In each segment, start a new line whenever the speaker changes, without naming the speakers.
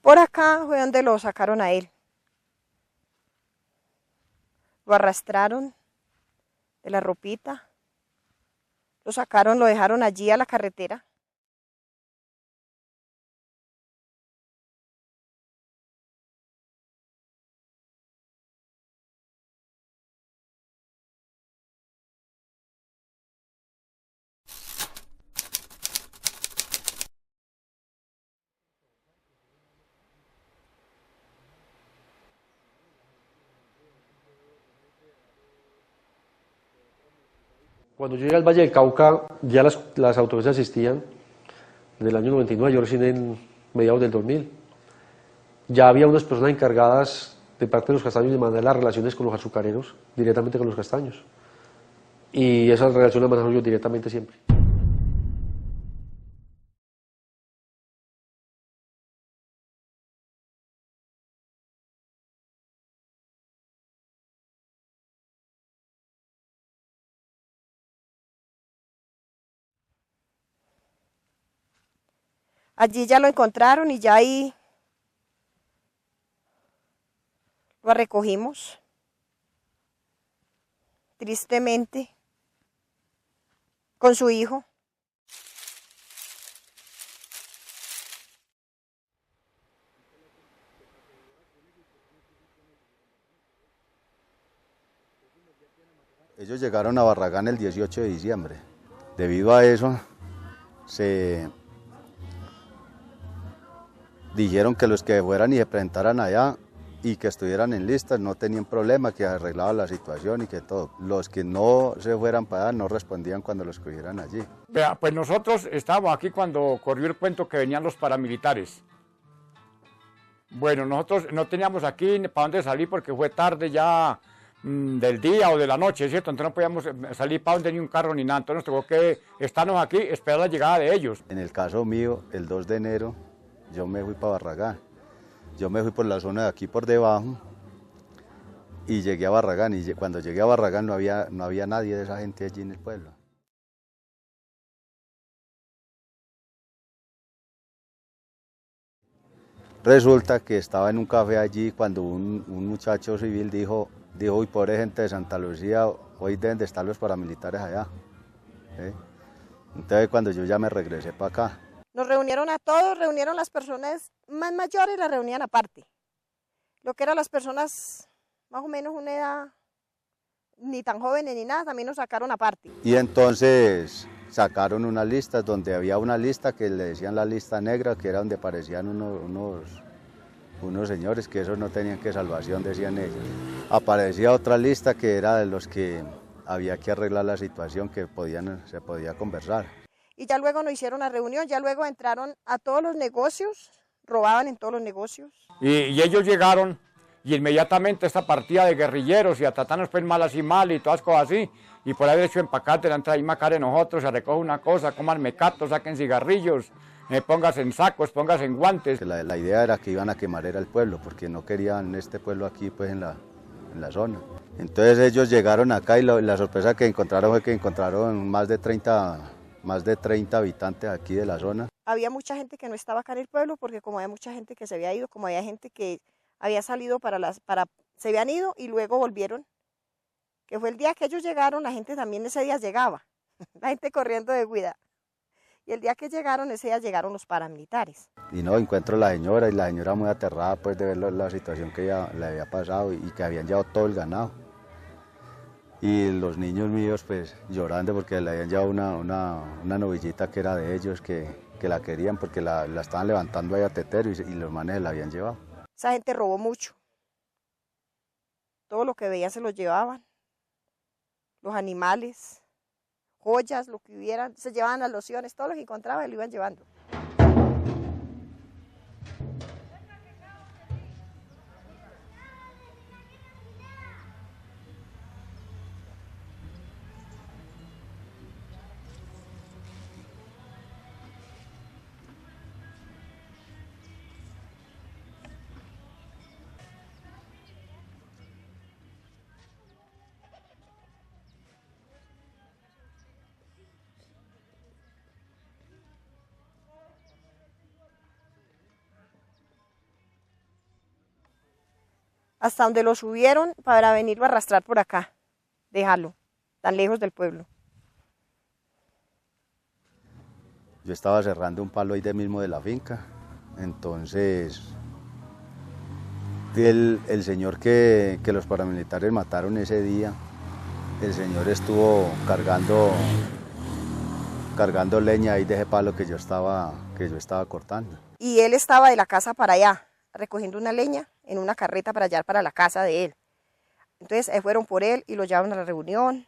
Por acá fue donde lo sacaron a él. Lo arrastraron de la ropita, lo sacaron, lo dejaron allí a la carretera.
Cuando yo llegué al Valle del Cauca, ya las autopistas existían, desde el año 99, yo recién en mediados del 2000. Ya había unas personas encargadas de parte de los castaños de mantener las relaciones con los azucareros, directamente con los castaños. Y esas relaciones las manejo yo directamente siempre.
Allí ya lo encontraron y ya ahí lo recogimos. Tristemente, con su hijo.
Ellos llegaron a Barragán el 18 de diciembre. Debido a eso, se dijeron que los que fueran y se presentaran allá y que estuvieran en listas no tenían problema, que arreglaban la situación y que todo. Los que no se fueran para allá no respondían cuando los cogieran allí.
Vea, pues nosotros estábamos aquí cuando corrió el cuento que venían los paramilitares. Bueno, nosotros no teníamos aquí para dónde salir porque fue tarde ya del día o de la noche, ¿cierto? Entonces no podíamos salir para donde ni un carro ni nada. Entonces nos tocó que estarnos aquí, esperar la llegada de ellos.
En el caso mío, el 2 de enero, yo me fui para Barragán. Yo me fui por la zona de aquí por debajo y llegué a Barragán. Y cuando llegué a Barragán no había nadie de esa gente allí en el pueblo. Resulta que estaba en un café allí cuando un muchacho civil dijo, uy, pobre gente de Santa Lucía, hoy deben de estar los paramilitares allá. ¿Sí? Entonces cuando yo ya me regresé para acá.
Nos reunieron a todos, reunieron las personas más mayores, las reunían aparte. Lo que eran las personas más o menos una edad, ni tan jóvenes ni nada, también nos sacaron aparte.
Y entonces sacaron unas listas donde había una lista que le decían la lista negra, que era donde aparecían unos señores que esos no tenían que salvación, decían ellos. Aparecía otra lista que era de los que había que arreglar la situación, que se podía conversar.
Y ya luego nos hicieron la reunión, ya luego entraron a todos los negocios, robaban en todos los negocios.
Y ellos llegaron y inmediatamente esta partida de guerrilleros y a tratarnos pues mal así mal y todas cosas así. Y por ahí hecho empacate, delante de ahí macar de nosotros, se recoge una cosa, coman mecatos, saquen cigarrillos, pónganse en sacos, pónganse en guantes.
La idea era que iban a quemar el pueblo, porque no querían este pueblo aquí pues en la zona. Entonces ellos llegaron acá y la sorpresa que encontraron fue que encontraron más de 30 habitantes aquí de la zona.
Había mucha gente que no estaba acá en el pueblo porque como había mucha gente que se había ido, como había gente que había salido se habían ido y luego volvieron, que fue el día que ellos llegaron, la gente también ese día llegaba, la gente corriendo de cuidado. Y el día que llegaron, ese día llegaron los paramilitares.
Y no, encuentro a la señora y la señora muy aterrada pues de ver la situación que ella le había pasado y que habían llevado todo el ganado. Y los niños míos pues llorando porque le habían llevado una novillita que era de ellos, que la querían porque la estaban levantando ahí a tetero y los manes la habían llevado.
Esa gente robó mucho. Todo lo que veían se lo llevaban. Los animales, joyas, lo que hubieran, se llevaban las lociones, todo lo que encontraban lo iban llevando. hasta donde lo subieron para venirlo a arrastrar por acá, dejarlo, tan lejos del pueblo.
Yo estaba cerrando un palo ahí de mismo de la finca, entonces el señor que los paramilitares mataron ese día, el señor estuvo cargando leña ahí de ese palo que yo estaba cortando.
Y él estaba de la casa para allá, recogiendo una leña en una carreta para allá, para la casa de él. Entonces fueron por él y lo llevaron a la reunión,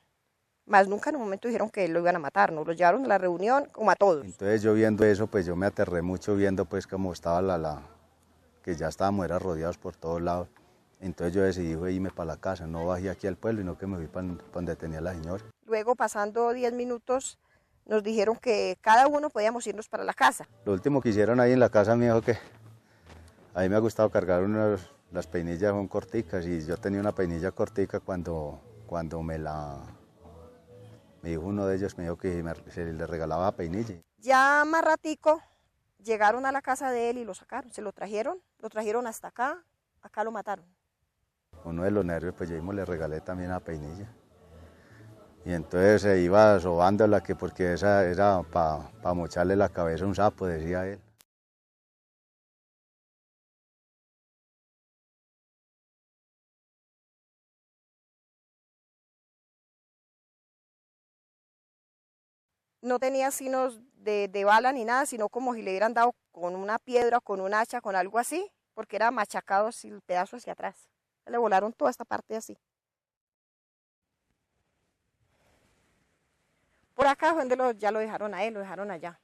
más nunca en un momento dijeron que lo iban a matar, ¿no? Lo llevaron a la reunión como a todos.
Entonces yo viendo eso, pues yo me aterré mucho viendo pues cómo estaba que ya estábamos rodeados por todos lados. Entonces yo decidí irme para la casa, no bajé aquí al pueblo, sino que me fui para donde tenía la señora.
Luego, pasando 10 minutos, nos dijeron que cada uno podíamos irnos para la casa.
Lo último que hicieron ahí en la casa me dijo que a mí me ha gustado cargar las peinillas son corticas y yo tenía una peinilla cortica cuando me dijo uno de ellos, me dijo que se le regalaba peinilla.
Ya más ratico llegaron a la casa de él y lo sacaron, se lo trajeron hasta acá lo mataron.
Uno de los nervios, pues yo mismo le regalé también a peinilla. Y entonces se iba sobándola, porque esa era para mocharle la cabeza a un sapo, decía él.
No tenía signos de bala ni nada, sino como si le hubieran dado con una piedra, con un hacha, con algo así, porque era machacado así, el pedazo hacia atrás. Le volaron toda esta parte así. Por acá fue donde ya lo dejaron a él, lo dejaron allá.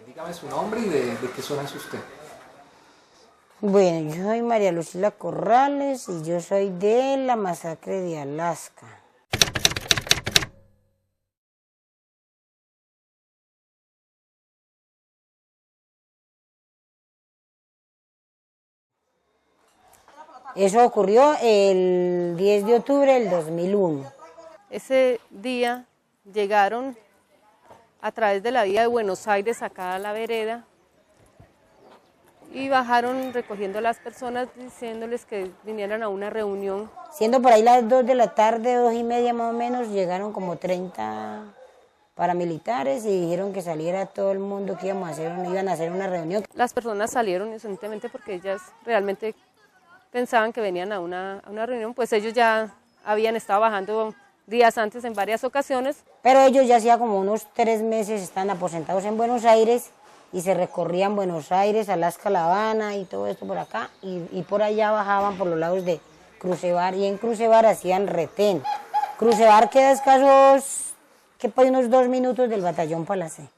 Dígame su nombre y de qué zona es usted.
Bueno, yo soy María Lucila Corrales y yo soy de la masacre de Alaska. Eso ocurrió el 10 de octubre del 2001.
Ese día llegaron a través de la vía de Buenos Aires acá a la vereda y bajaron recogiendo a las personas diciéndoles que vinieran a una reunión.
Siendo por ahí las 2 de la tarde, 2:30 más o menos, llegaron como 30 paramilitares y dijeron que saliera todo el mundo, que iban a hacer una reunión.
Las personas salieron inocentemente porque ellas realmente pensaban que venían a una reunión, pues ellos ya habían estado bajando días antes en varias ocasiones.
Pero ellos ya hacía como unos 3 meses están aposentados en Buenos Aires y se recorrían Buenos Aires, Alaska, La Habana y todo esto por acá y por allá bajaban por los lados de Crucebar y en Crucebar hacían retén. Crucebar queda escasos, que por unos 2 minutos del batallón Palacé.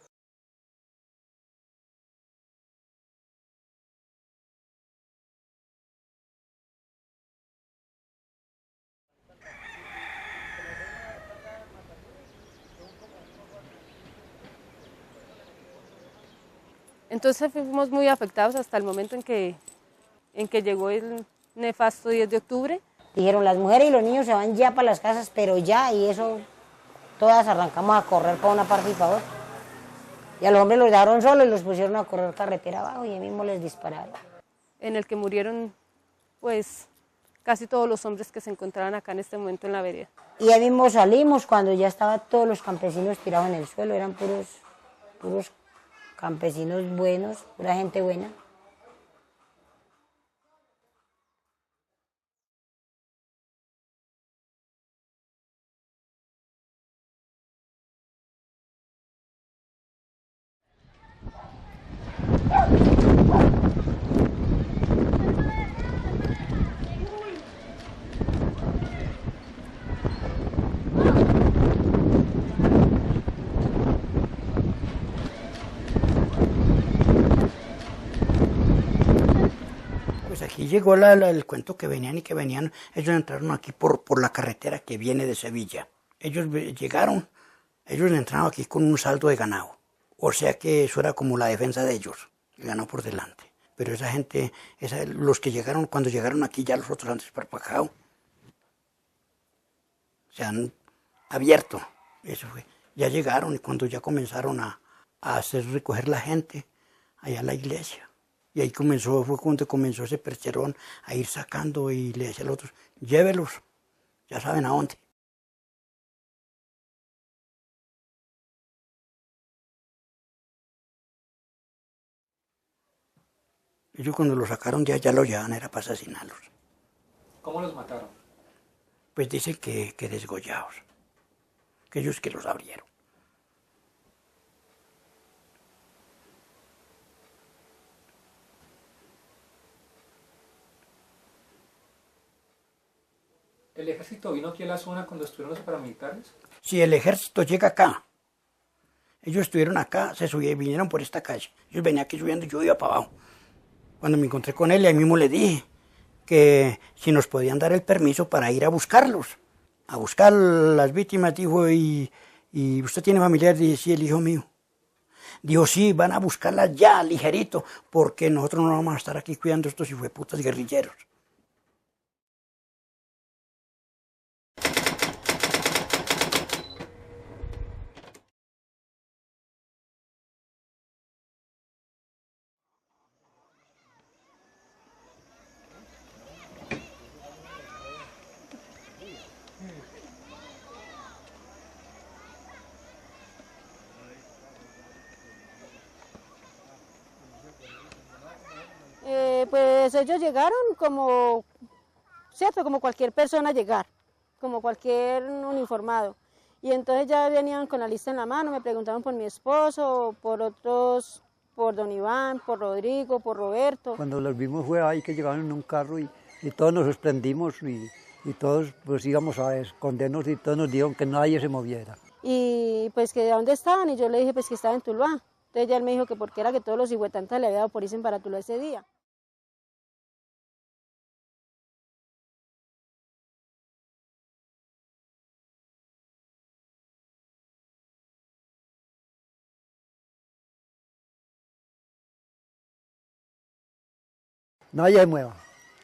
Entonces fuimos muy afectados hasta el momento en que llegó el nefasto 10 de octubre.
Dijeron, las mujeres y los niños se van ya para las casas, pero ya, y eso, todas arrancamos a correr para una parte y para otra. Y a los hombres los dejaron solos y los pusieron a correr carretera abajo y ahí mismo les dispararon.
En el que murieron, pues, casi todos los hombres que se encontraban acá en este momento en la vereda.
Y ahí mismo salimos cuando ya estaban todos los campesinos tirados en el suelo, eran puros campesinos buenos, pura gente buena.
Aquí llegó el cuento que venían, ellos entraron aquí por la carretera que viene de Sevilla. Ellos llegaron, ellos entraron aquí con un saldo de ganado. O sea que eso era como la defensa de ellos, que ganó por delante. Pero esa gente, los que llegaron, cuando llegaron aquí ya los otros han desparpajado. Se han abierto, eso fue. Ya llegaron y cuando ya comenzaron a hacer recoger la gente allá a la iglesia. Y ahí fue cuando comenzó ese percherón a ir sacando y le decía a los otros, llévelos, ya saben a dónde. Ellos cuando los sacaron ya lo llevaban, era para asesinarlos.
¿Cómo los mataron?
Pues dicen que desgollados, que ellos que los abrieron.
¿El ejército vino aquí a la zona cuando estuvieron los paramilitares?
Si el ejército llega acá, ellos estuvieron acá, vinieron por esta calle. Ellos venían aquí subiendo y yo iba para abajo. Cuando me encontré con él, ahí mismo le dije que si nos podían dar el permiso para ir a buscarlos, a buscar las víctimas, dijo, y usted tiene familiares, dije, sí, el hijo mío. Dijo, sí, van a buscarlas ya, ligerito, porque nosotros no vamos a estar aquí cuidando a estos hijueputas guerrilleros.
Pues ellos llegaron como, ¿cierto? Como cualquier persona llegar, como cualquier uniformado. Y entonces ya venían con la lista en la mano, me preguntaron por mi esposo, por otros, por don Iván, por Rodrigo, por Roberto.
Cuando los vimos fue ahí que llegaron en un carro y todos nos sorprendimos y todos pues íbamos a escondernos y todos nos dijeron que nadie se moviera.
Y pues que de dónde estaban y yo le dije pues que estaba en Tuluá. Entonces ya él me dijo que porque era que todos los hijuetantas le había dado por irse para Tuluá ese día.
Nadie se mueva.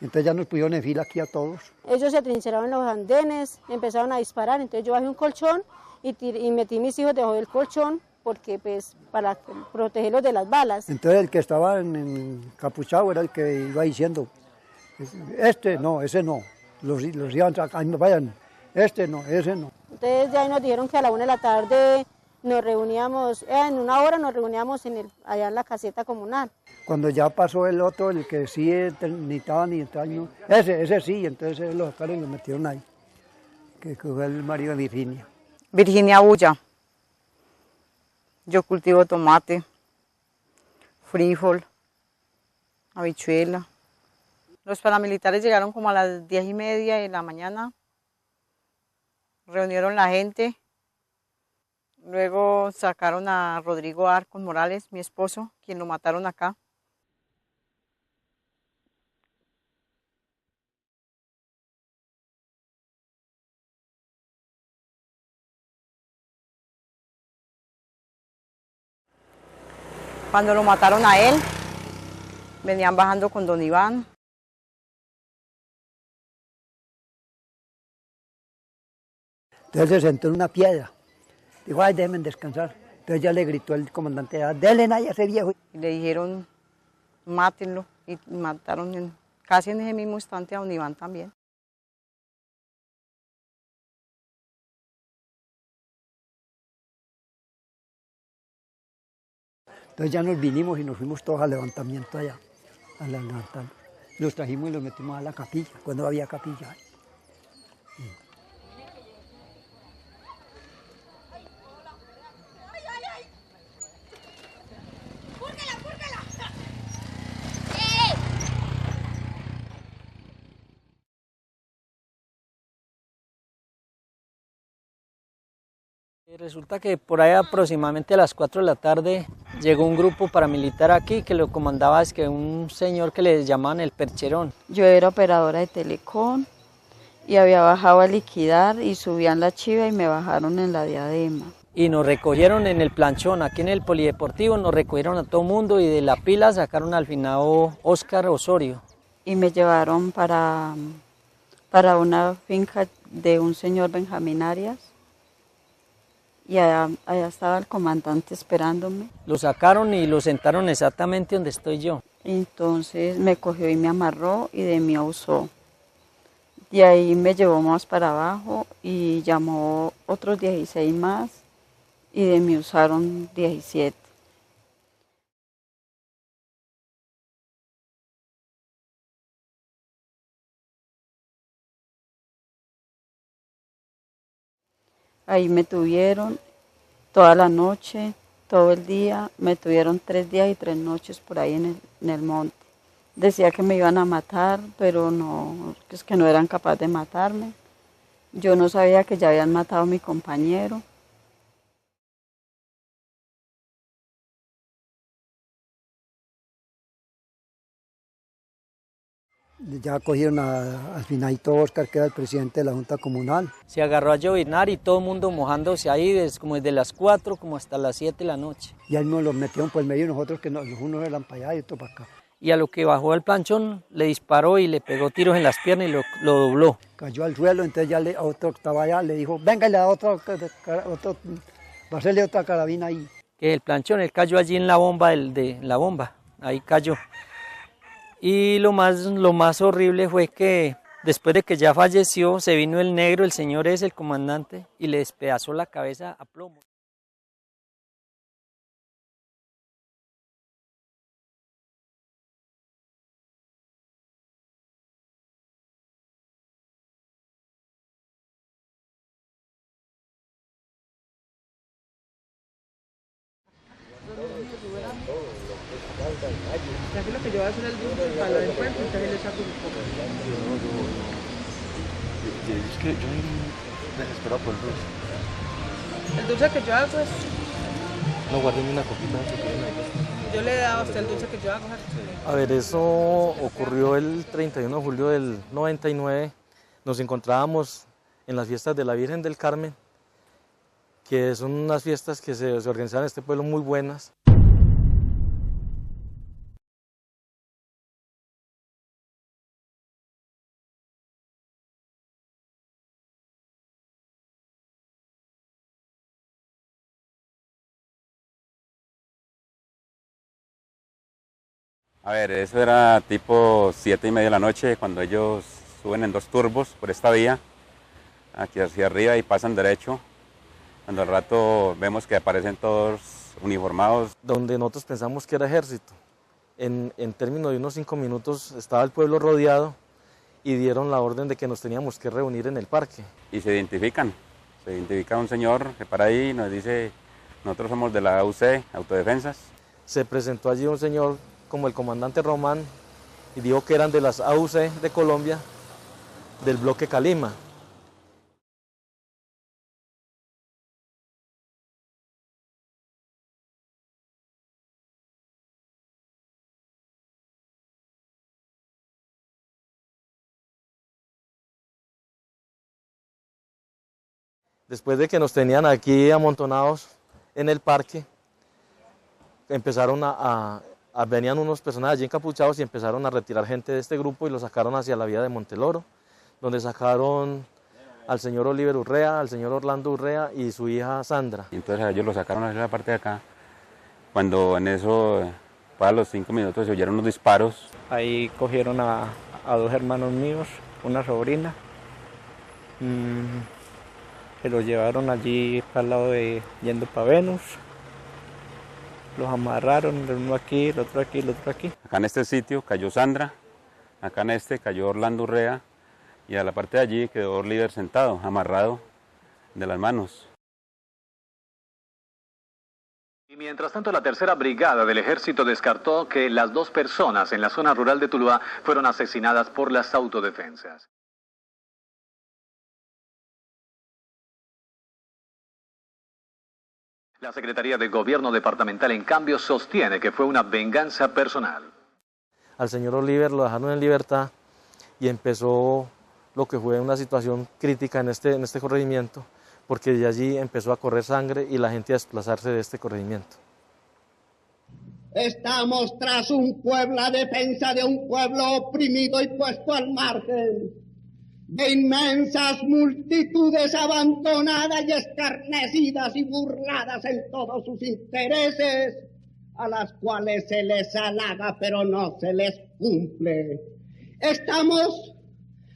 Entonces ya nos pusieron en fila aquí a todos.
Ellos se atrincheraron en los andenes, empezaron a disparar, entonces yo bajé un colchón y metí mis hijos debajo del colchón porque pues para protegerlos de las balas.
Entonces el que estaba encapuchado era el que iba diciendo, este no, ese no, los iban sacando, vayan, este no, ese no.
Entonces ya nos dijeron que a la 1 de la tarde nos reuníamos, en una hora nos reuníamos allá en la caseta comunal.
Cuando ya pasó el otro, el que sí necesitaba ni entrar, no, ese sí, entonces lo sacaron y lo metieron ahí, que fue el marido de Virginia.
Virginia Bulla. Yo cultivo tomate, frijol, habichuela. Los paramilitares llegaron como a las 10:30 de la mañana, reunieron la gente, luego sacaron a Rodrigo Arcos Morales, mi esposo, quien lo mataron acá. Cuando lo mataron a él, venían bajando con don Iván.
Entonces se sentó en una piedra. Dijo, ay, déjenme descansar. Entonces ya le gritó el comandante, denle a ese viejo.
Y le dijeron, mátenlo. Y mataron casi en ese mismo instante a don Iván también.
Entonces ya nos vinimos y nos fuimos todos al levantamiento allá, a levantarlos. Los trajimos y los metimos a la capilla, cuando había capilla.
Resulta que por ahí aproximadamente a las 4 de la tarde llegó un grupo paramilitar aquí que lo comandaba un señor que les llamaban el Percherón.
Yo era operadora de Telecom y había bajado a liquidar y subían la Chiva y me bajaron en la Diadema.
y nos recogieron en el planchón, aquí en el polideportivo, nos recogieron a todo mundo y de la pila sacaron al finado Óscar Osorio.
Y me llevaron para una finca de un señor Benjamín Arias. Y allá estaba el comandante esperándome.
Lo sacaron y lo sentaron exactamente donde estoy yo.
Entonces me cogió y me amarró y de mí abusó. De ahí me llevó más para abajo y llamó otros 16 más y de mí usaron 17. Ahí me tuvieron toda la noche, todo el día, me tuvieron 3 días y 3 noches por ahí en el monte. Decía que me iban a matar, pero no, es que no eran capaces de matarme. Yo no sabía que ya habían matado a mi compañero.
Ya cogieron al finadito Óscar, que era el presidente de la Junta Comunal.
Se agarró a llovinar y todo el mundo mojándose ahí, como desde las 4 como hasta las 7 de la noche.
Y ahí nos los metieron por el medio, nosotros que los unos eran para allá y otros para acá.
Y a lo que bajó al planchón le disparó y le pegó tiros en las piernas y lo dobló.
Cayó al suelo, entonces ya otro que estaba allá le dijo, venga, y le da otro, va a hacerle otra carabina ahí.
Que el planchón, él cayó allí en la bomba, ahí cayó. Y lo más horrible fue que después de que ya falleció, se vino el negro, el señor es el comandante, y le despedazó la cabeza a plomo.
Tranquilo que yo voy a hacer el dulce para lo encuentro, entonces le saco un poco.
Es que yo desesperado por el dulce.
El dulce que yo hago es...
No, guarden una copita de chocolate.
Yo le he dado a usted el dulce que yo hago.
A ver, eso ocurrió el 31 de julio del 99. Nos encontrábamos en las fiestas de la Virgen del Carmen, que son unas fiestas que se organizan en este pueblo muy buenas.
A ver, eso era tipo 7:30 de la noche, cuando ellos suben en 2 turbos por esta vía, aquí hacia arriba y pasan derecho. Cuando al rato vemos que aparecen todos uniformados.
Donde nosotros pensamos que era ejército. En términos de unos 5 minutos estaba el pueblo rodeado y dieron la orden de que nos teníamos que reunir en el parque.
Y se identifica un señor que para ahí y nos dice, nosotros somos de la AUC, Autodefensas.
Se presentó allí un señor como el comandante Román y dijo que eran de las AUC de Colombia, del bloque Calima. Después de que nos tenían aquí amontonados en el parque, empezaron venían unos personajes allí encapuchados y empezaron a retirar gente de este grupo y lo sacaron hacia la vía de Monteloro, donde sacaron al señor Oliver Urrea, al señor Orlando Urrea y su hija Sandra.
Entonces ellos lo sacaron hacia la parte de acá. Cuando en eso, para los 5 minutos, se oyeron unos disparos.
Ahí cogieron a 2 hermanos míos, una sobrina. Se los llevaron allí para el lado de yendo para Venus. Los amarraron, el uno aquí, el otro aquí, el otro aquí.
Acá en este sitio cayó Sandra, acá en este cayó Orlando Urrea y a la parte de allí quedó Oliver sentado, amarrado de las manos.
Y mientras tanto, la tercera brigada del ejército descartó que las 2 personas en la zona rural de Tuluá fueron asesinadas por las autodefensas. La Secretaría de Gobierno Departamental, en cambio, sostiene que fue una venganza personal.
Al señor Oliver lo dejaron en libertad y empezó lo que fue una situación crítica en este corregimiento, porque de allí empezó a correr sangre y la gente a desplazarse de este corregimiento.
Estamos tras un pueblo a defensa de un pueblo oprimido y puesto al margen, de inmensas multitudes abandonadas y escarnecidas y burladas en todos sus intereses, a las cuales se les halaga pero no se les cumple. Estamos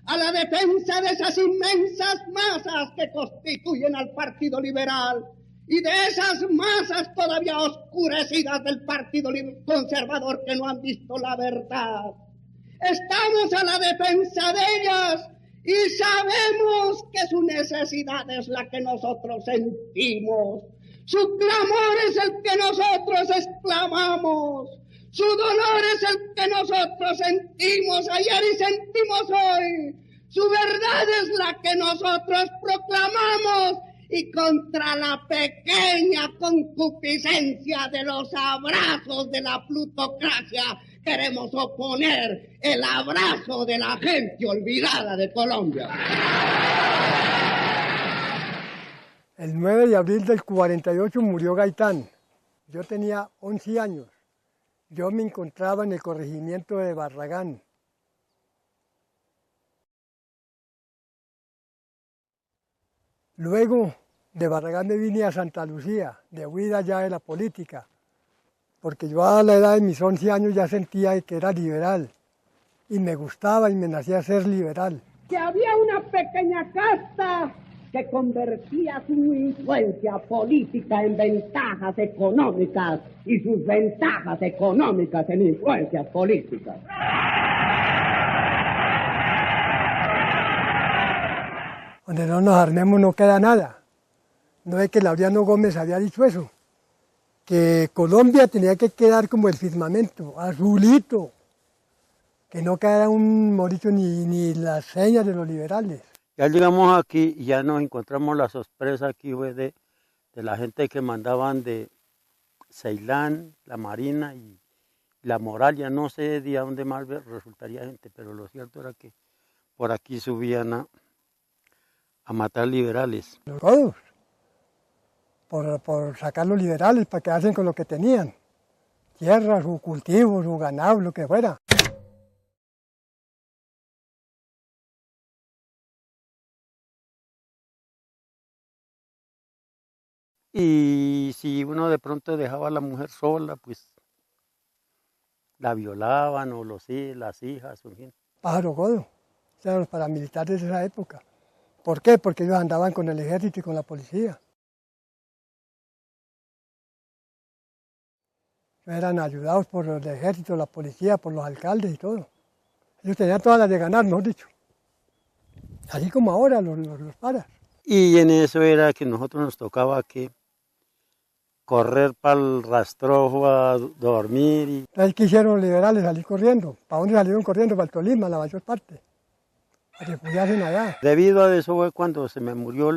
a la defensa de esas inmensas masas que constituyen al Partido Liberal y de esas masas todavía oscurecidas del Partido Conservador que no han visto la verdad. Estamos a la defensa de ellas y sabemos que su necesidad es la que nosotros sentimos. Su clamor es el que nosotros exclamamos. Su dolor es el que nosotros sentimos ayer y sentimos hoy. Su verdad es la que nosotros proclamamos y contra la pequeña concupiscencia de los abrazos de la plutocracia queremos oponer el abrazo de la gente olvidada de Colombia.
El 9 de abril del 48 murió Gaitán. Yo tenía 11 años. Yo me encontraba en el corregimiento de Barragán. Luego de Barragán me vine a Santa Lucía, de huida ya de la política, porque yo a la edad de mis 11 años ya sentía que era liberal y me gustaba y me nacía ser liberal.
Que había una pequeña casta que convertía su influencia política en ventajas económicas y sus ventajas económicas en influencias políticas.
Donde no nos armemos no queda nada. No es que Laureano Gómez había dicho eso, que Colombia tenía que quedar como el firmamento, azulito, que no quedara un morito ni las señas de los liberales.
Ya llegamos aquí y ya nos encontramos la sorpresa aquí fue de la gente que mandaban de Ceilán, la Marina y la Moralia, no sé de dónde más resultaría gente, pero lo cierto era que por aquí subían a matar liberales.
Todos, por sacar los liberales para que hacen con lo que tenían, tierra, su cultivo, su ganado, lo que fuera.
Y si uno de pronto dejaba a la mujer sola, pues la violaban o las hijas, en fin.
Pájaro Godo, o sea, los paramilitares de esa época. ¿Por qué? Porque ellos andaban con el ejército y con la policía. Eran ayudados por el ejército, la policía, por los alcaldes y todo. Ellos tenían todas las de ganar, mejor dicho. Así como ahora los paras.
Y en eso era que nosotros nos tocaba que correr para el rastrojo a dormir.
Entonces, ¿qué hicieron los liberales? Salir corriendo. ¿Para dónde salieron corriendo? Para el Tolima, la mayor parte. A refugiarse allá.
Debido a eso fue cuando se me murió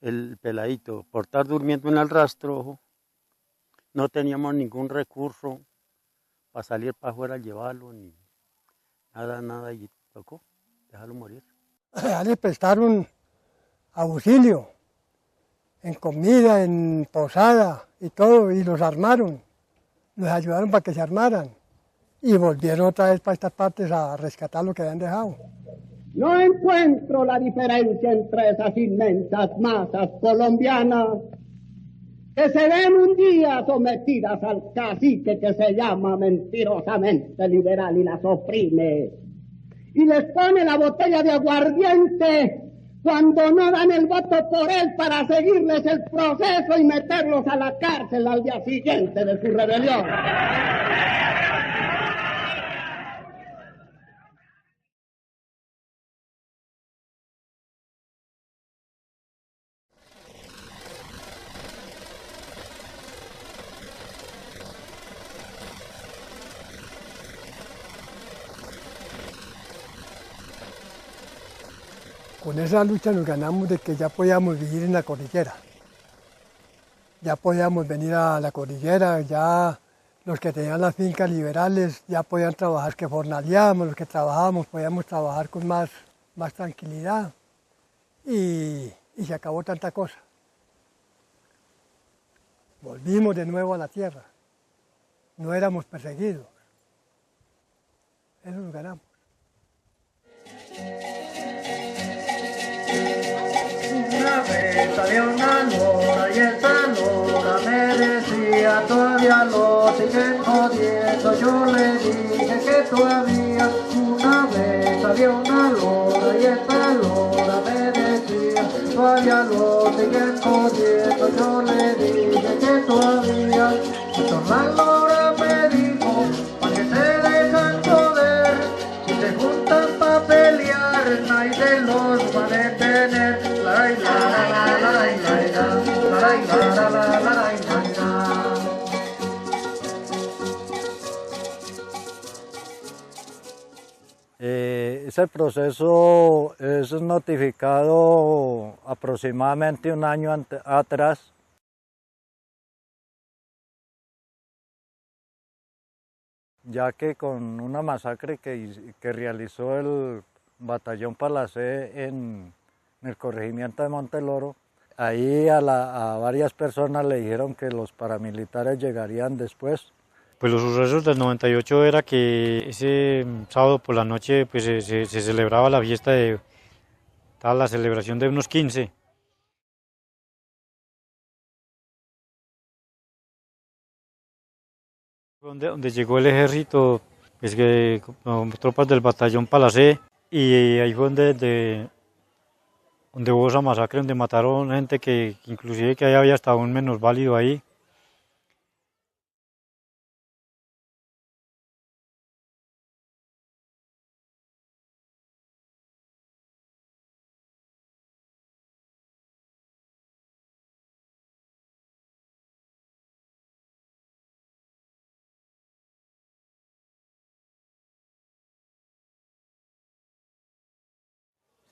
el peladito. Por estar durmiendo en el rastrojo, no teníamos ningún recurso para salir para afuera a llevarlo, ni nada, y tocó dejarlo morir.
Ya les prestaron auxilio, en comida, en posada y todo, y los armaron, los ayudaron para que se armaran y volvieron otra vez para estas partes a rescatar lo que habían dejado.
No encuentro la diferencia entre esas inmensas masas colombianas que se ven un día sometidas al cacique que se llama mentirosamente liberal y las oprime y les pone la botella de aguardiente cuando no dan el voto por él para seguirles el proceso y meterlos a la cárcel al día siguiente de su rebelión.
Con esa lucha nos ganamos de que ya podíamos vivir en la cordillera. Ya podíamos venir a la cordillera, ya los que tenían las fincas liberales ya podían trabajar, que jornaleábamos, los que trabajábamos podíamos trabajar con más tranquilidad. Y y se acabó tanta cosa. Volvimos de nuevo a la tierra. No éramos perseguidos. Eso lo ganamos.
Una vez había una lora y esa lora me decía todavía lo siguen jodiendo. Yo le dije que todavía. Una vez había una lora y esa lora me decía todavía lo siguen jodiendo. Yo le dije que todavía. Entonces la lora me dijo para que se dejan joder, si se juntan pa' pelear nadie los va a detener.
Ese proceso es notificado aproximadamente un año atrás. Ya que con una masacre que realizó el batallón Palacé en el corregimiento de Monteloro, ahí a varias personas le dijeron que los paramilitares llegarían después.
Pues los sucesos del 98 era que ese sábado por la noche pues se celebraba la fiesta la celebración de unos 15. Donde llegó el ejército, pues que con tropas del batallón Palacé, y ahí fue donde hubo esa masacre, donde mataron gente que inclusive que ahí había hasta un minusválido ahí.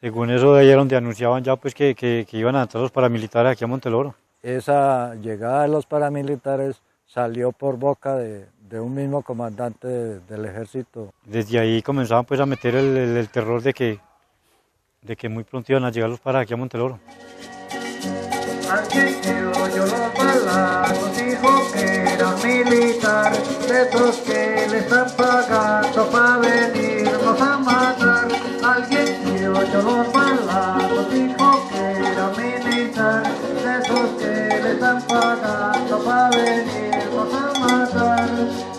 Según eso, de ayer donde anunciaban ya pues que iban a entrar los paramilitares aquí a Monteloro.
Esa llegada de los paramilitares salió por boca de un mismo comandante del ejército.
Desde ahí comenzaban pues a meter el terror de que muy pronto iban a llegar los paras aquí a Monteloro.
Alguien que oyó los balazos dijo que era militar, de esos que le están pagando para venirnos a matar. Alguien que oyó los balazos dijo que era militar, de esos que le están pagando para venirnos a matar.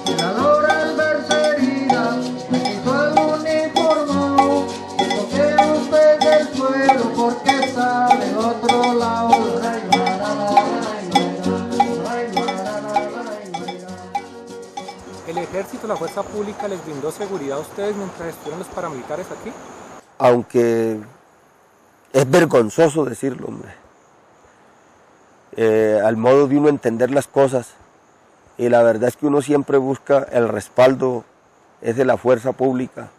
Y la lora al verse herida me quitó al uniformado, dijo que usted es del pueblo porque está del otro lado.
¿El ejército, la fuerza pública les brindó seguridad a ustedes mientras estuvieron los paramilitares aquí?
Aunque es vergonzoso decirlo, hombre. Al modo de uno entender las cosas, y la verdad es que uno siempre busca el respaldo es de la fuerza pública,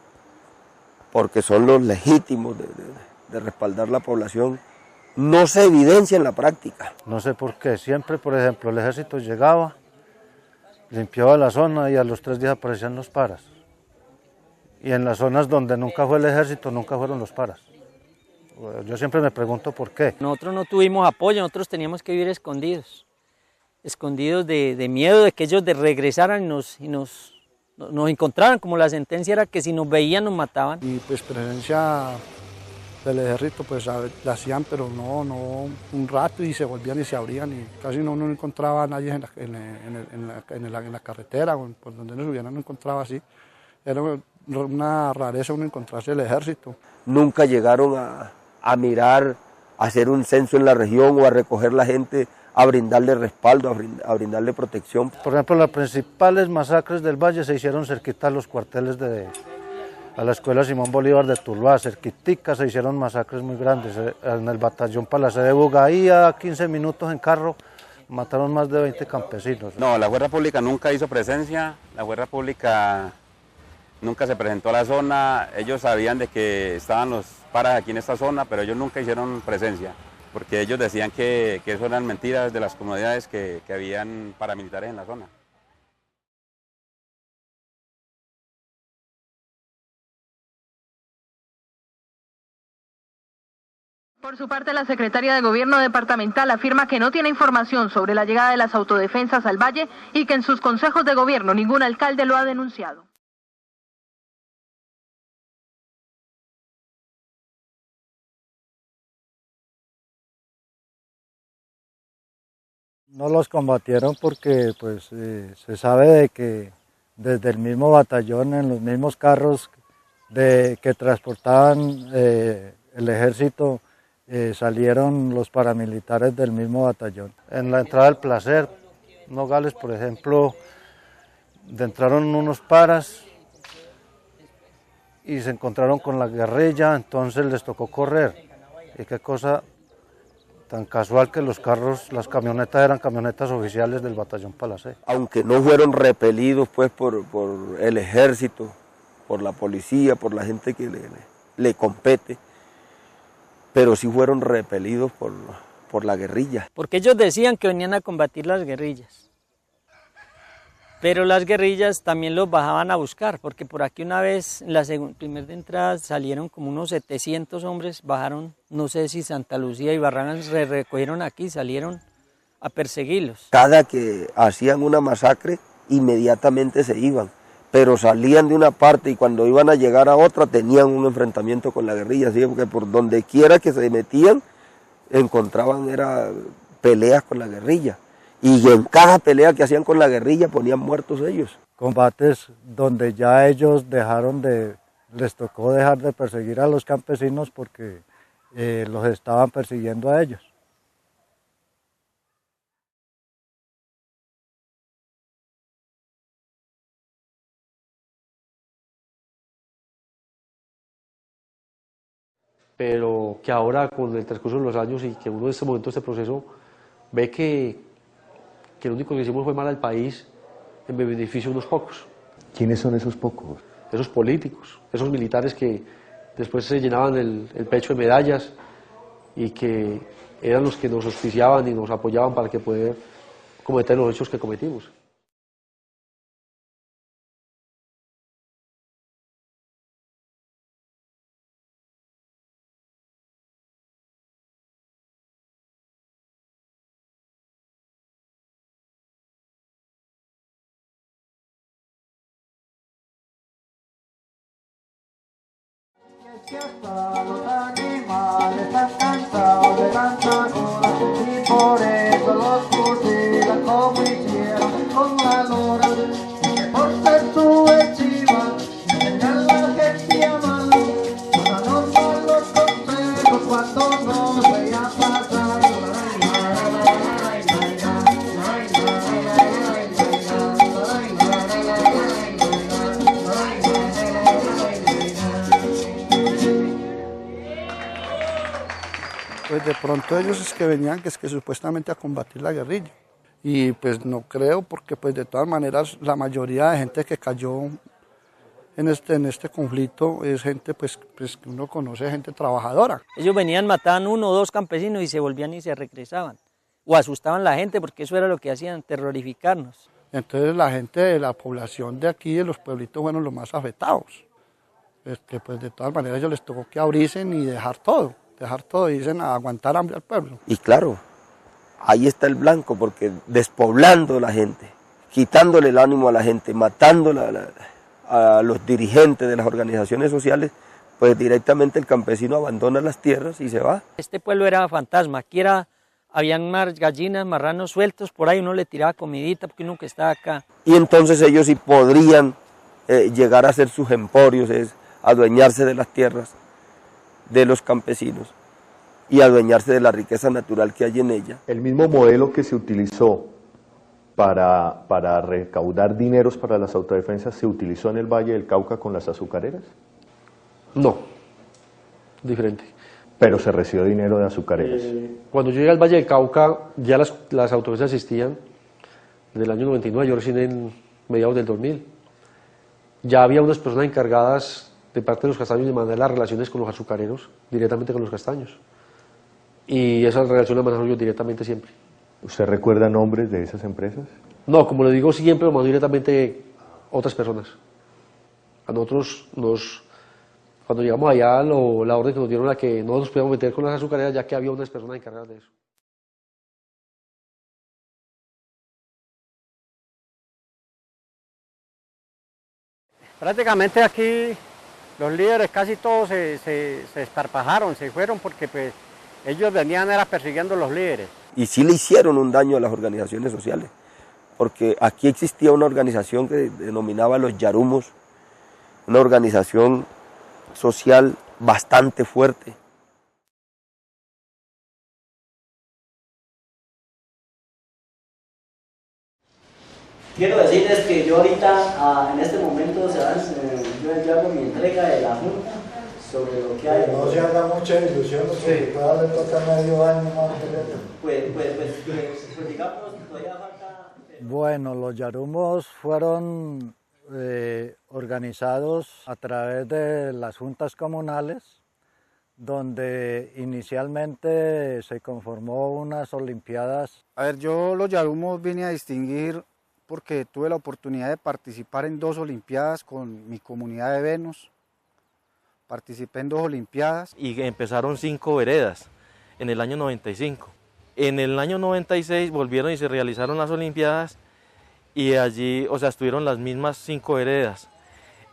porque son los legítimos de respaldar la población. No se evidencia en la práctica.
No sé por qué, siempre por ejemplo el ejército llegaba, limpiaba la zona y a los 3 días aparecían los paras. Y en las zonas donde nunca fue el ejército, nunca fueron los paras. Yo siempre me pregunto por qué.
Nosotros no tuvimos apoyo, nosotros teníamos que vivir escondidos. Escondidos de miedo de que ellos regresaran y nos encontraran, como la sentencia era que si nos veían nos mataban.
Y pues presencia del ejército pues la hacían, pero no un rato, y se volvían y se abrían, y casi no encontraba a nadie en la carretera o por donde nos subían, no encontraba así. Era una rareza uno encontrarse el ejército.
Nunca llegaron a mirar, a hacer un censo en la región o a recoger la gente, a brindarle respaldo, a brindarle protección.
Por ejemplo, las principales masacres del Valle se hicieron cerquita a los cuarteles a la escuela Simón Bolívar de Tuluá, cerquitica se hicieron masacres muy grandes. En el batallón Palacé de Bugaí, a 15 minutos en carro, mataron más de 20 campesinos.
No, la fuerza pública nunca hizo presencia, la fuerza pública nunca se presentó a la zona. Ellos sabían de que estaban los paras aquí en esta zona, pero ellos nunca hicieron presencia, porque ellos decían que eso eran mentiras de las comunidades que habían paramilitares en la zona.
Por su parte, la secretaria de Gobierno departamental afirma que no tiene información sobre la llegada de las autodefensas al valle y que en sus consejos de gobierno ningún alcalde lo ha denunciado.
No los combatieron porque pues se sabe de que desde el mismo batallón, en los mismos carros que transportaban el ejército, salieron los paramilitares del mismo batallón.
En la entrada del Placer, Nogales, por ejemplo, entraron unos paras y se encontraron con la guerrilla, entonces les tocó correr. Y qué cosa tan casual que los carros, las camionetas eran camionetas oficiales del batallón Palacé.
Aunque no fueron repelidos pues por el ejército, por la policía, por la gente que le compete, pero sí fueron repelidos por la guerrilla.
Porque ellos decían que venían a combatir las guerrillas, pero las guerrillas también los bajaban a buscar, porque por aquí una vez, en la primera entrada, salieron como unos 700 hombres, bajaron, no sé si Santa Lucía y Barrancas, se recogieron aquí, salieron a perseguirlos.
Cada que hacían una masacre, inmediatamente se iban, pero salían de una parte y cuando iban a llegar a otra tenían un enfrentamiento con la guerrilla, así porque por donde quiera que se metían, encontraban peleas con la guerrilla. Y en cada pelea que hacían con la guerrilla ponían muertos ellos.
Combates donde ya ellos les tocó dejar de perseguir a los campesinos porque los estaban persiguiendo a ellos.
Pero que ahora con el transcurso de los años y que uno en este momento, este proceso, ve que lo único que hicimos fue mal al país en beneficio de unos pocos.
¿Quiénes son esos pocos?
Esos políticos, esos militares que después se llenaban el pecho de medallas y que eran los que nos auspiciaban y nos apoyaban para que poder cometer los hechos que cometimos.
Que hasta los animales están cansados de tanta joda y por eso los fusilan como hicieron con la lora, y que por ser subversiva enseñan la gente a mal, nos dan los consejos cuando nos vean pasar.
Pues de pronto ellos es que venían, que es que supuestamente a combatir la guerrilla. Y pues no creo, porque pues de todas maneras la mayoría de gente que cayó en este conflicto es gente pues que uno conoce, gente trabajadora.
Ellos venían, mataban 1 o 2 campesinos y se volvían y se regresaban. O asustaban a la gente porque eso era lo que hacían, terrorificarnos.
Entonces la gente de la población de aquí, de los pueblitos, fueron los más afectados. Pues de todas maneras ellos les tocó que abrirse y dejar todo y dicen a aguantar hambre al pueblo.
Y claro, ahí está el blanco, porque despoblando a la gente, quitándole el ánimo a la gente, matando a los dirigentes de las organizaciones sociales, pues directamente el campesino abandona las tierras y se va.
Este pueblo era fantasma, aquí habían más gallinas, marranos sueltos, por ahí uno le tiraba comidita porque uno que estaba acá.
Y entonces ellos sí podrían llegar a hacer sus emporios, es adueñarse de las tierras de los campesinos y adueñarse de la riqueza natural que hay en ella.
El mismo modelo que se utilizó para recaudar dineros para las autodefensas se utilizó en el Valle del Cauca con las azucareras.
No, diferente.
Pero se recibió dinero de azucareras.
Cuando yo llegué al Valle del Cauca ya las autodefensas existían desde el año 99, yo recién en mediados del 2000. Ya había unas personas encargadas de parte de los castaños de mantener las relaciones con los azucareros, directamente con los castaños. Y esa relación la manejo yo directamente siempre.
¿Usted recuerda nombres de esas empresas?
No, como le digo, siempre lo manejo directamente otras personas. A nosotros nos Cuando llegamos allá, la orden que nos dieron era que no nos podíamos meter con las azucareras, ya que había unas personas encargadas de eso.
Prácticamente aquí los líderes casi todos se esparpajaron, se fueron porque pues ellos venían era persiguiendo a los líderes.
Y sí le hicieron un daño a las organizaciones sociales, porque aquí existía una organización que denominaba los Yarumos, una organización social bastante fuerte.
Quiero decirles que yo ahorita, en este momento, yo ya hago mi entrega de la Junta sobre lo que hay.
No se haga mucha ilusión, porque todavía le toca medio año más.
Pues digamos, todavía falta...
Bueno, los Yarumos fueron organizados a través de las juntas comunales, donde inicialmente se conformó unas olimpiadas.
A ver, yo los Yarumos vine a distinguir porque tuve la oportunidad de participar en 2 olimpiadas con mi comunidad de Venus. Participé en 2 olimpiadas.
Y empezaron 5 veredas en el año 95. En el año 96 volvieron y se realizaron las olimpiadas y allí, o sea, estuvieron las mismas 5 veredas.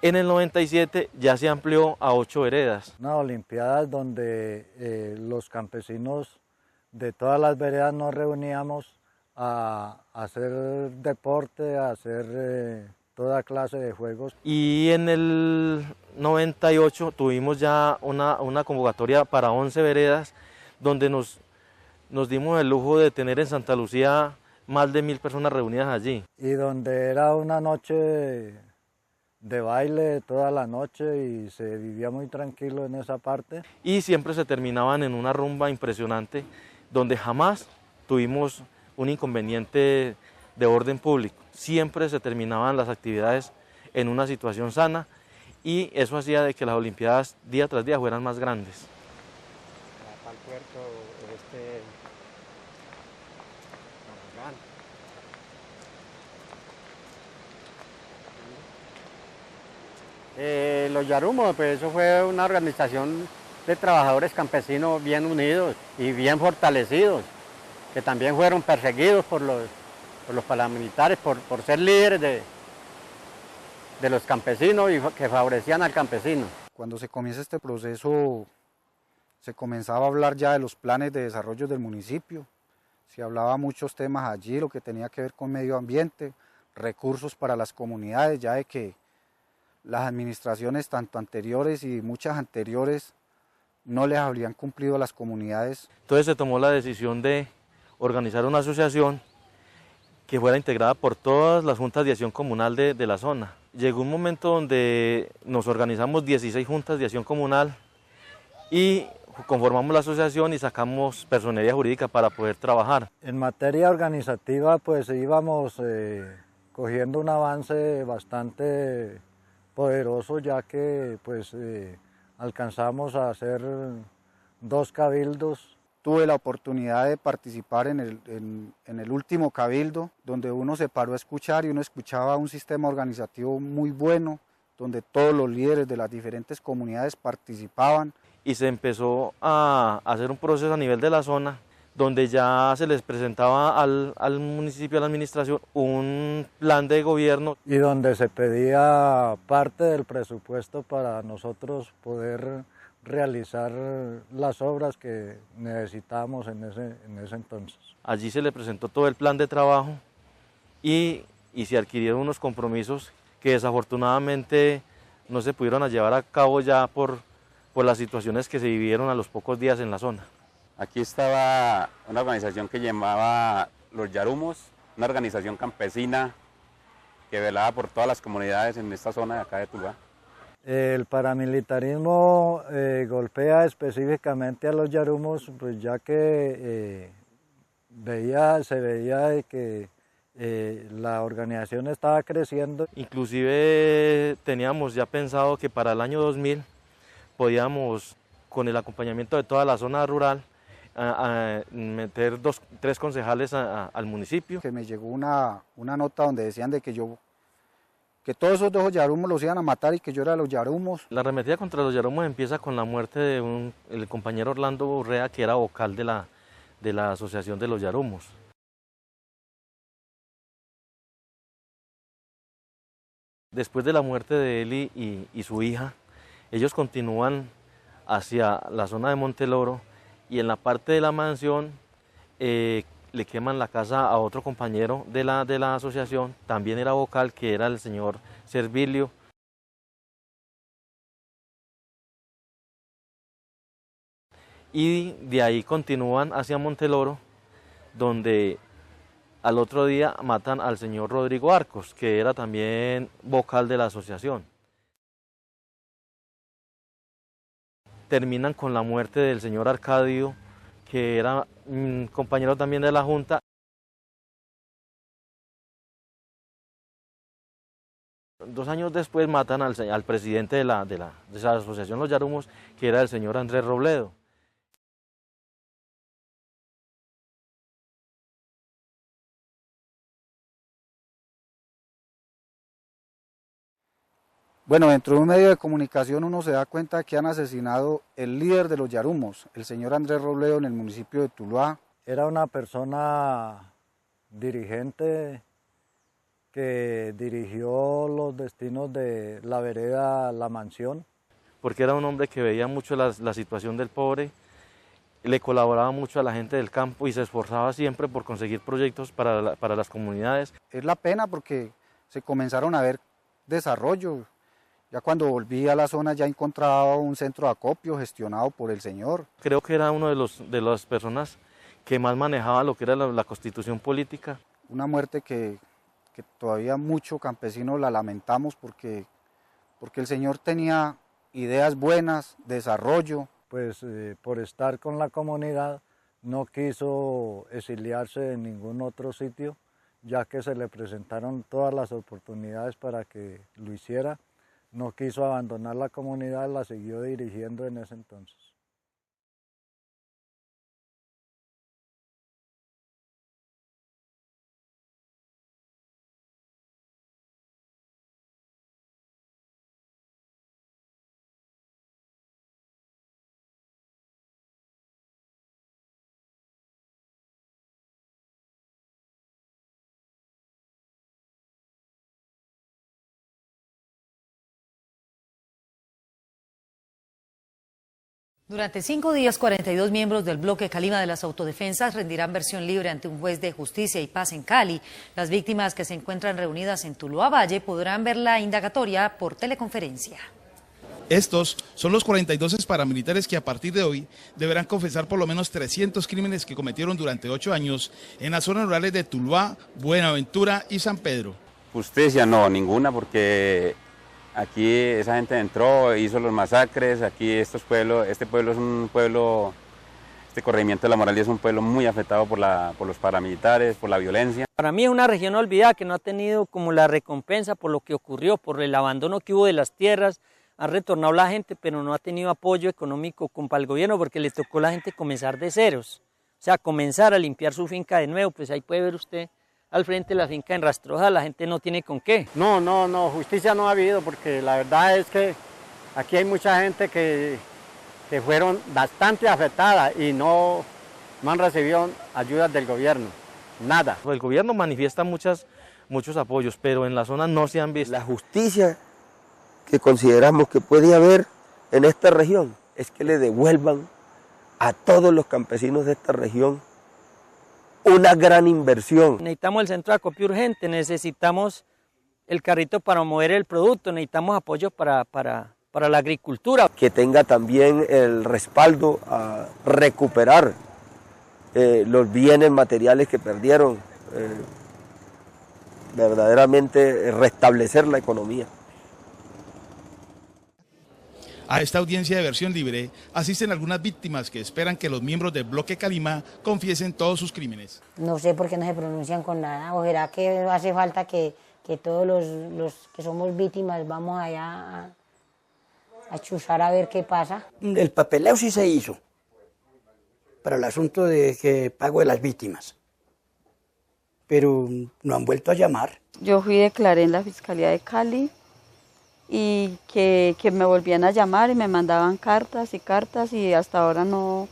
En el 97 ya se amplió a 8 veredas.
Unas olimpiadas donde los campesinos de todas las veredas nos reuníamos a hacer deporte, a hacer toda clase de juegos.
Y en el 98 tuvimos ya una convocatoria para 11 veredas, donde nos dimos el lujo de tener en Santa Lucía más de 1000 personas reunidas allí.
Y donde era una noche de baile toda la noche y se vivía muy tranquilo en esa parte.
Y siempre se terminaban en una rumba impresionante, donde jamás tuvimos un inconveniente de orden público. Siempre se terminaban las actividades en una situación sana y eso hacía de que las olimpiadas día tras día fueran más grandes.
Los Yarumos, pues eso fue una organización de trabajadores campesinos bien unidos y bien fortalecidos, que también fueron perseguidos por los paramilitares por ser líderes de los campesinos y que favorecían al campesino.
Cuando se comienza este proceso, se comenzaba a hablar ya de los planes de desarrollo del municipio, se hablaba muchos temas allí, lo que tenía que ver con medio ambiente, recursos para las comunidades, ya de que las administraciones tanto anteriores y muchas anteriores no les habrían cumplido a las comunidades.
Entonces se tomó la decisión de organizar una asociación que fuera integrada por todas las juntas de acción comunal de la zona. Llegó un momento donde nos organizamos 16 juntas de acción comunal y conformamos la asociación y sacamos personería jurídica para poder trabajar.
En materia organizativa pues íbamos cogiendo un avance bastante poderoso, ya que pues alcanzamos a hacer 2 cabildos.
Tuve la oportunidad de participar en el último cabildo, donde uno se paró a escuchar y uno escuchaba un sistema organizativo muy bueno, donde todos los líderes de las diferentes comunidades participaban.
Y se empezó a hacer un proceso a nivel de la zona, donde ya se les presentaba al municipio, a la administración, un plan de gobierno.
Y donde se pedía parte del presupuesto para nosotros poder realizar las obras que necesitábamos en ese entonces.
Allí se le presentó todo el plan de trabajo y se adquirieron unos compromisos que desafortunadamente no se pudieron llevar a cabo ya por las situaciones que se vivieron a los pocos días en la zona.
Aquí estaba una organización que llamaba Los Yarumos, una organización campesina que velaba por todas las comunidades en esta zona de acá de Tuluá.
El paramilitarismo golpea específicamente a los Yarumos, pues ya que se veía de que la organización estaba creciendo.
Inclusive teníamos ya pensado que para el año 2000 podíamos, con el acompañamiento de toda la zona rural, meter 3 concejales al municipio.
Que me llegó una nota donde decían de que yo que todos esos dos yarumos los iban a matar y que yo era de los yarumos.
La arremetida contra los yarumos empieza con la muerte de el compañero Orlando Urrea, que era vocal de la Asociación de los Yarumos. Después de la muerte de él y su hija, ellos continúan hacia la zona de Monteloro y en la parte de la mansión le queman la casa a otro compañero de la asociación, también era vocal, que era el señor Servilio. Y de ahí continúan hacia Monteloro, donde al otro día matan al señor Rodrigo Arcos, que era también vocal de la asociación. Terminan con la muerte del señor Arcadio, que era un compañero también de la Junta. Dos años después matan al presidente de la asociación Los Yarumos, que era el señor Andrés Robledo.
Bueno, dentro de un medio de comunicación uno se da cuenta que han asesinado el líder de los yarumos, el señor Andrés Robledo, en el municipio de Tuluá.
Era una persona dirigente que dirigió los destinos de la vereda La Mansión.
Porque era un hombre que veía mucho la situación del pobre, le colaboraba mucho a la gente del campo y se esforzaba siempre por conseguir proyectos para las comunidades.
Es la pena porque se comenzaron a ver desarrollo. Ya cuando volví a la zona ya encontraba un centro de acopio gestionado por el señor.
Creo que era uno de las personas que más manejaba lo que era la constitución política.
Una muerte que todavía mucho campesinos la lamentamos porque el señor tenía ideas buenas, desarrollo.
Pues por estar con la comunidad no quiso exiliarse en ningún otro sitio, ya que se le presentaron todas las oportunidades para que lo hiciera. No quiso abandonar la comunidad, la siguió dirigiendo en ese entonces.
Durante 5 días, 42 miembros del bloque Calima de las Autodefensas rendirán versión libre ante un juez de justicia y paz en Cali. Las víctimas que se encuentran reunidas en Tuluá Valle podrán ver la indagatoria por teleconferencia.
Estos son los 42 paramilitares que a partir de hoy deberán confesar por lo menos 300 crímenes que cometieron durante 8 años en las zonas rurales de Tuluá, Buenaventura y San Pedro.
Justicia no, ninguna, porque aquí esa gente entró, hizo los masacres, aquí este pueblo es un pueblo, este corregimiento de La Moralia es un pueblo muy afectado por los paramilitares, por la violencia.
Para mí es una región olvidada que no ha tenido como la recompensa por lo que ocurrió, por el abandono que hubo de las tierras. Ha retornado la gente, pero no ha tenido apoyo económico para el gobierno porque le tocó a la gente comenzar de ceros. O sea, comenzar a limpiar su finca de nuevo, pues ahí puede ver usted al frente de la finca en Rastroja, la gente no tiene con qué.
No, justicia no ha habido porque la verdad es que aquí hay mucha gente que fueron bastante afectadas y no han recibido ayudas del gobierno, nada.
El gobierno manifiesta muchos apoyos, pero en la zona no se han visto.
La justicia que consideramos que puede haber en esta región es que le devuelvan a todos los campesinos de esta región una gran inversión.
Necesitamos el centro de acopio urgente, necesitamos el carrito para mover el producto, necesitamos apoyo para la agricultura.
Que tenga también el respaldo a recuperar los bienes materiales que perdieron, verdaderamente restablecer la economía.
A esta audiencia de versión libre asisten algunas víctimas que esperan que los miembros del bloque Calima confiesen todos sus crímenes.
No sé por qué no se pronuncian con nada, o será que hace falta que todos los que somos víctimas vamos allá a chuzar a ver qué pasa.
El papeleo sí se hizo para el asunto de que pago de las víctimas. pero no han vuelto a llamar.
Yo declaré en la Fiscalía de Cali y que me volvían a llamar y me mandaban cartas y hasta ahora no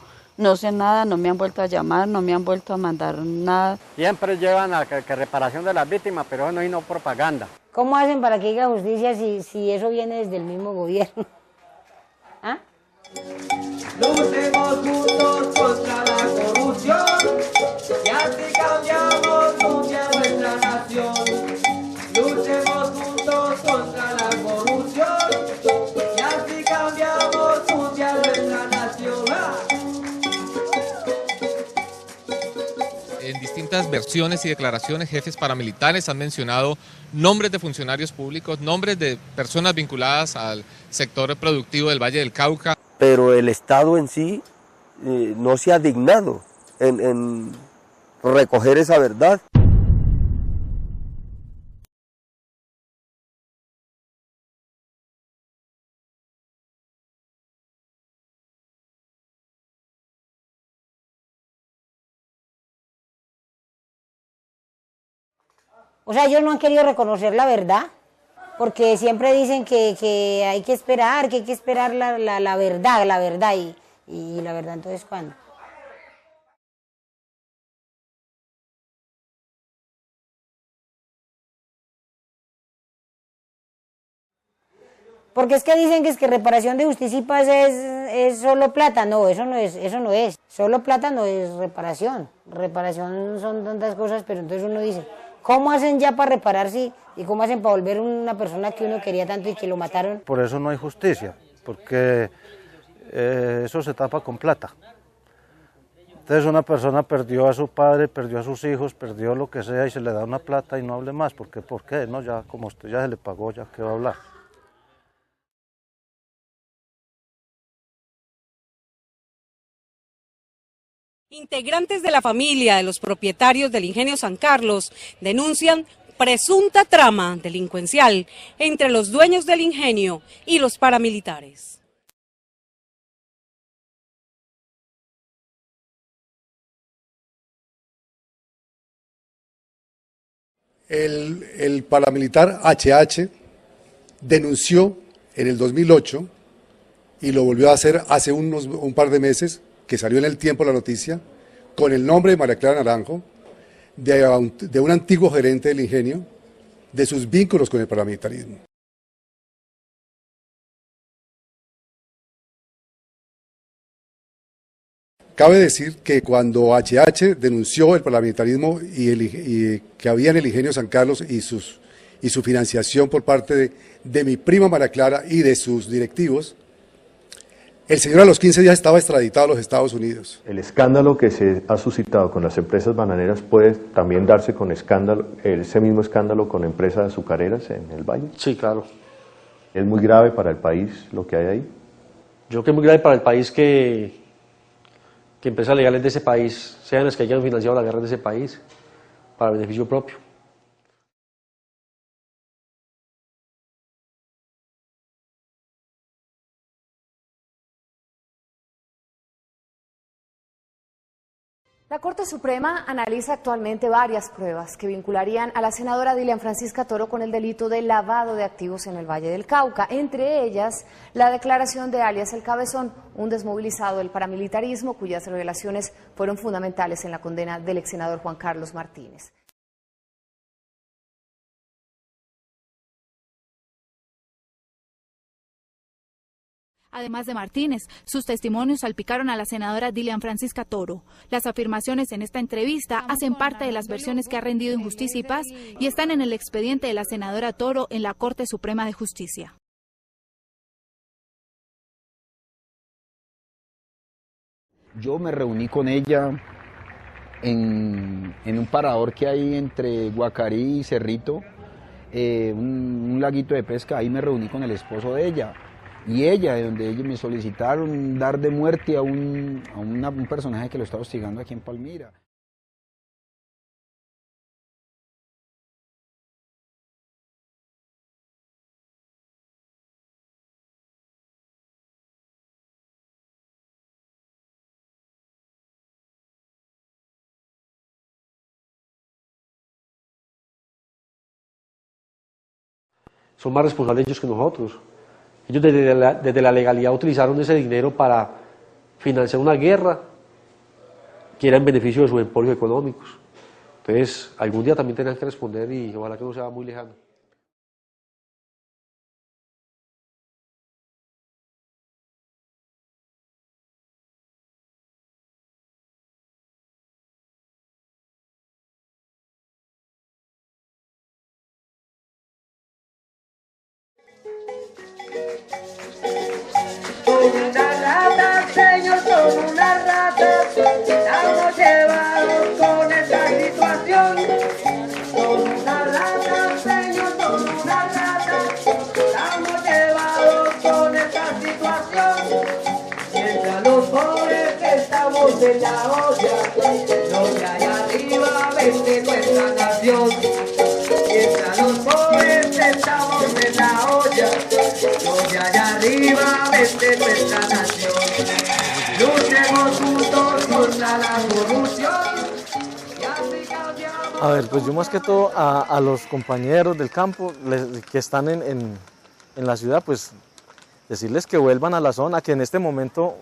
sé nada, no me han vuelto a llamar, no me han vuelto a mandar nada.
Siempre llevan a que reparación de las víctimas, pero eso no propaganda.
¿Cómo hacen para que haya justicia si eso viene desde el mismo gobierno? ¿Ah?
Luchemos juntos contra la corrupción, y así cambiamos mundial nuestra nación. Luchemos juntos contra la corrupción, y así cambiamos mundial nuestra nación.
En distintas versiones y declaraciones, jefes paramilitares han mencionado nombres de funcionarios públicos, nombres de personas vinculadas al sector productivo del Valle del Cauca.
Pero el Estado en sí no se ha dignado en recoger esa verdad.
O sea, ellos no han querido reconocer la verdad, porque siempre dicen que hay que esperar, la verdad, y la verdad entonces ¿cuándo? Porque es que dicen que reparación de justicia y paz es solo plata. No, eso no es. Solo plata no es reparación. Reparación son tantas cosas, pero entonces uno dice, ¿cómo hacen ya para repararse y cómo hacen para volver una persona que uno quería tanto y que lo mataron?
Por eso no hay justicia, porque eso se tapa con plata. Entonces una persona perdió a su padre, perdió a sus hijos, perdió lo que sea y se le da una plata y no hable más. ¿Por qué? No, ya como usted ya se le pagó, ya qué va a hablar.
Integrantes de la familia de los propietarios del ingenio San Carlos denuncian presunta trama delincuencial entre los dueños del ingenio y los paramilitares.
El paramilitar HH denunció en el 2008 y lo volvió a hacer hace un par de meses, que salió en El Tiempo la noticia, con el nombre de María Clara Naranjo, de un antiguo gerente del ingenio, de sus vínculos con el paramilitarismo. Cabe decir que cuando HH denunció el paramilitarismo y que había en el ingenio San Carlos y su financiación por parte de mi prima María Clara y de sus directivos, el señor a los 15 días estaba extraditado a los Estados Unidos.
El escándalo que se ha suscitado con las empresas bananeras puede también darse con ese mismo escándalo con empresas azucareras en el Valle.
Sí, claro.
¿Es muy grave para el país lo que hay ahí?
Yo creo que es muy grave para el país que empresas legales de ese país sean las que hayan financiado la guerra de ese país para beneficio propio.
La Corte Suprema analiza actualmente varias pruebas que vincularían a la senadora Dilian Francisca Toro con el delito de lavado de activos en el Valle del Cauca, entre ellas la declaración de alias El Cabezón, un desmovilizado del paramilitarismo cuyas revelaciones fueron fundamentales en la condena del ex senador Juan Carlos Martínez.
Además de Martínez, sus testimonios salpicaron a la senadora Dilian Francisca Toro. Las afirmaciones en esta entrevista hacen parte de las versiones que ha rendido en Justicia y Paz y están en el expediente de la senadora Toro en la Corte Suprema de Justicia.
Yo me reuní con ella en un parador que hay entre Guacarí y Cerrito, un laguito de pesca. Ahí me reuní con el esposo de ella. Y ella, de donde ellos me solicitaron dar de muerte a un personaje que lo está hostigando aquí en Palmira.
son más responsables ellos que nosotros. Ellos desde la legalidad utilizaron ese dinero para financiar una guerra que era en beneficio de sus emporios económicos. Entonces, algún día también tendrán que responder y ojalá que no sea muy lejano.
Son unas ratas, señor, son unas ratas, estamos llevados con esta situación. Son unas ratas, señor, son unas ratas, estamos llevados con esta situación. Mientras los pobres estamos en la olla, los de allá arriba venden nuestra nación. Mientras los pobres estamos en la olla, los de allá arriba venden nuestra nación. Luchemos juntos contra la corrupción.
A ver, pues yo más que todo a los compañeros del campo que están en la ciudad, pues decirles que vuelvan a la zona, que en este momento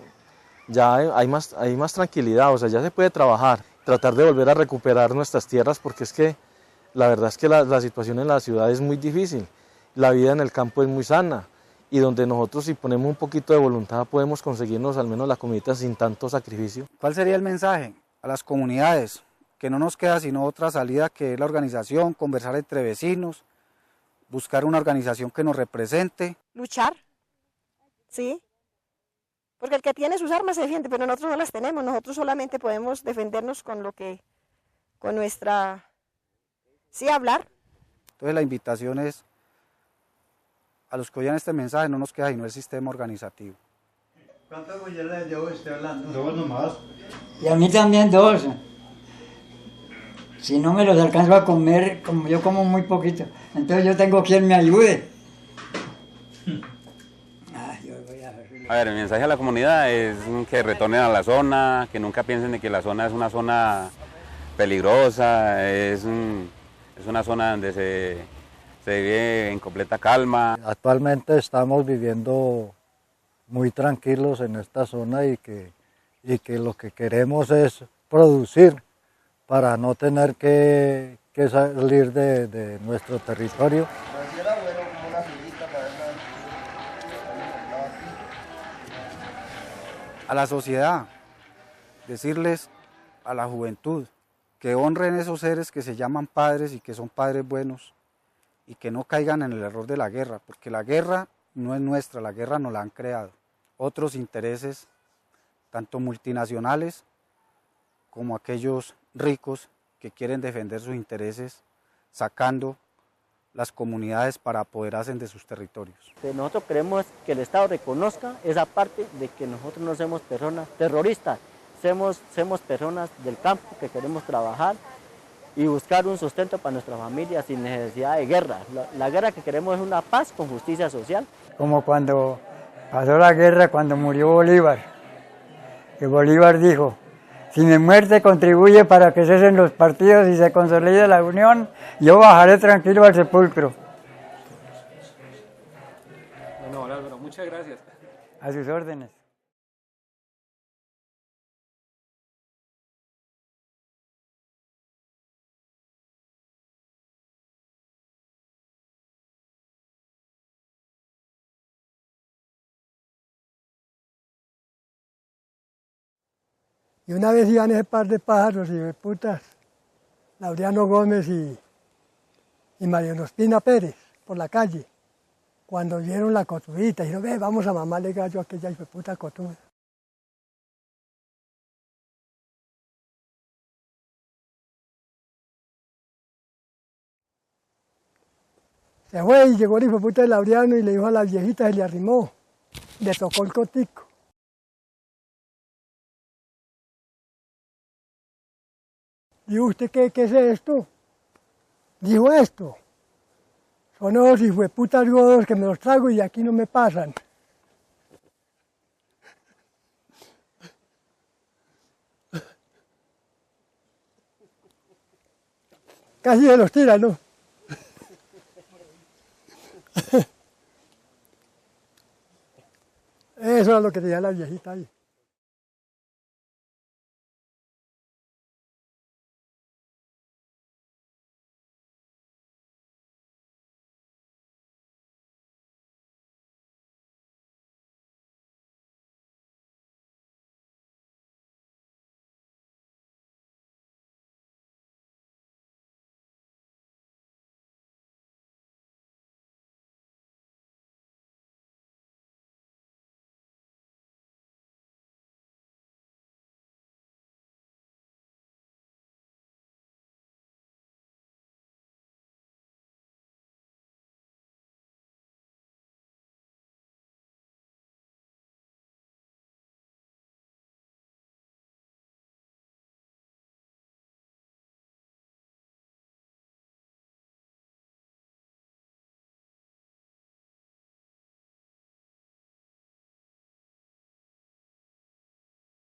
ya hay más tranquilidad, o sea, ya se puede trabajar, tratar de volver a recuperar nuestras tierras, porque es que la verdad es que la situación en la ciudad es muy difícil, la vida en el campo es muy sana, y donde nosotros si ponemos un poquito de voluntad podemos conseguirnos al menos la comidita sin tanto sacrificio.
¿Cuál sería el mensaje a las comunidades? Que no nos queda sino otra salida, que es la organización, conversar entre vecinos, buscar una organización que nos represente.
Luchar, ¿sí? Porque el que tiene sus armas se defiende, pero nosotros no las tenemos, nosotros solamente podemos defendernos con nuestra, sí, hablar.
Entonces la invitación es a los que oigan este mensaje, no nos queda sino el sistema organizativo.
¿Cuántas mujeres llevo usted hablando? Dos nomás.
Y a mí también dos. Si no me los alcanzo a comer, como yo como muy poquito, entonces yo tengo quien me ayude.
A ver, el mensaje a la comunidad es que retornen a la zona, que nunca piensen de que la zona es una zona peligrosa, es una zona donde se vive en completa calma.
Actualmente estamos viviendo muy tranquilos en esta zona y que lo que queremos es producir para no tener que salir de nuestro territorio. A la sociedad, decirles a la juventud que honren esos seres que se llaman padres y que son padres buenos y que no caigan en el error de la guerra, porque la guerra no es nuestra, la guerra nos la han creado otros intereses, tanto multinacionales como aquellos ricos que quieren defender sus intereses sacando las comunidades para apoderarse de sus territorios.
Nosotros queremos que el Estado reconozca esa parte de que nosotros no somos personas terroristas, somos personas del campo que queremos trabajar y buscar un sustento para nuestra familia sin necesidad de guerra. La guerra que queremos es una paz con justicia social.
Como cuando pasó la guerra, cuando murió Bolívar, que Bolívar dijo: si mi muerte contribuye para que cesen los partidos y se consolide la unión, yo bajaré tranquilo al sepulcro.
Bueno, Álvaro, muchas gracias.
A sus órdenes.
Y una vez iban ese par de pájaros y de putas, Laureano Gómez y Mariano Espina Pérez, por la calle, cuando vieron la cotudita, dijeron: ve, vamos a mamarle gallo a aquella puta cotuda. Se fue y llegó el hijo puta de Laureano y le dijo a la viejita, se le arrimó, le tocó el cotico. Dijo: ¿usted qué es esto? Dijo: esto. Son esos hijueputas godos que me los trago y aquí no me pasan. Casi se los tira, ¿no? Eso era lo que tenía la viejita ahí.